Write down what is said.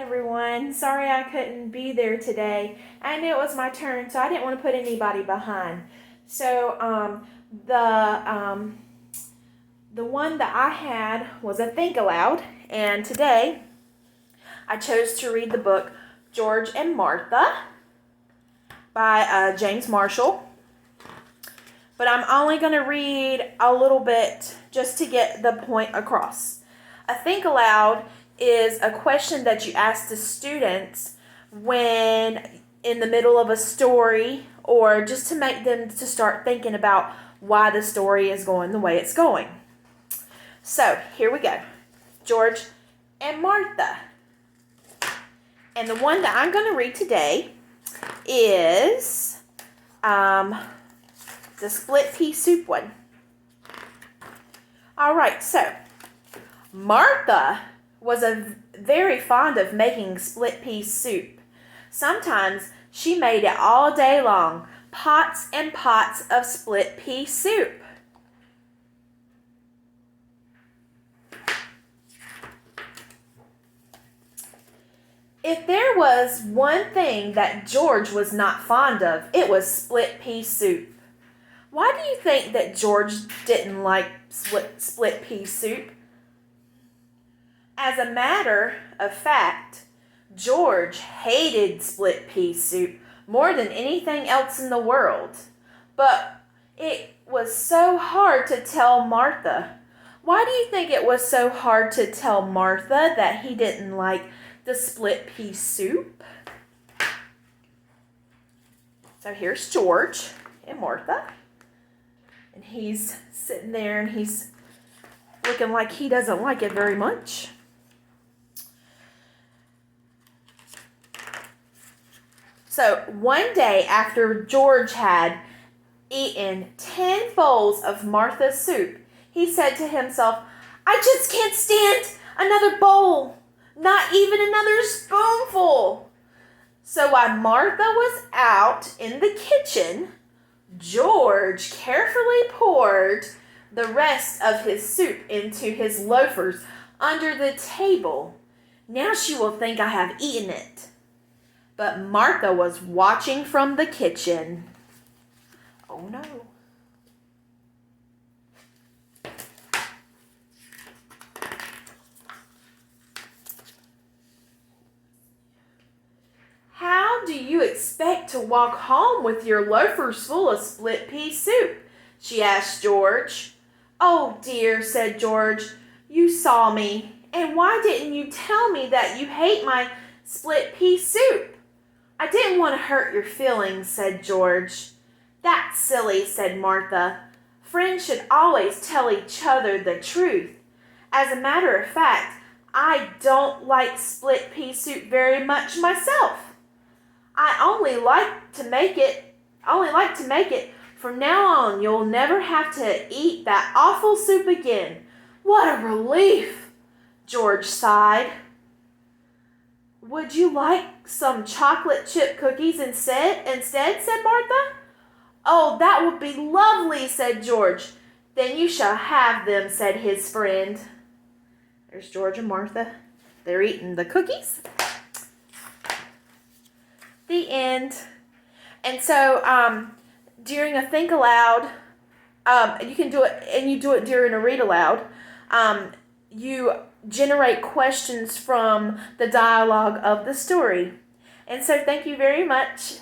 everyone. Sorry I couldn't be there today. I knew it was my turn, so I didn't want to put anybody behind. So the one that I had was a Think Aloud, and today I chose to read the book George and Martha by James Marshall. But I'm only going to read a little bit just to get the point across. A Think Aloud is a question that you ask the students when in the middle of a story, or just to make them to start thinking about why the story is going the way it's going. So here we go. George and Martha. And the one that I'm going to read today is the split pea soup one. All right, so Martha was very fond of making split pea soup. Sometimes she made it all day long, pots and pots of split pea soup. If there was one thing that George was not fond of, it was split pea soup. Why do you think that George didn't like split pea soup? As a matter of fact, George hated split pea soup more than anything else in the world. But it was so hard to tell Martha. Why do you think it was so hard to tell Martha that he didn't like the split pea soup? So here's George and Martha. And he's sitting there and he's looking like he doesn't like it very much. So one day after George had eaten 10 bowls of Martha's soup, he said to himself, "I just can't stand another bowl, not even another spoonful." So while Martha was out in the kitchen, George carefully poured the rest of his soup into his loafers under the table. "Now she will think I have eaten it." But Martha was watching from the kitchen. Oh no. "How do you expect to walk home with your loafers full of split pea soup?" she asked George. "Oh dear," said George, "you saw me. And why didn't you tell me that you hate my split pea soup?" "I didn't want to hurt your feelings," said George. "That's silly," said Martha. "Friends should always tell each other the truth. As a matter of fact, I don't like split pea soup very much myself. I only like to make it. From now on, you'll never have to eat that awful soup again." "What a relief," George sighed. "Would you like some chocolate chip cookies instead, said Martha. "Oh, that would be lovely," said George. "Then you shall have them," said his friend. There's George and Martha. They're eating the cookies. The end. And so during a Think Aloud, you can do it, and you do it during a Read Aloud. You generate questions from the dialogue of the story. And so thank you very much.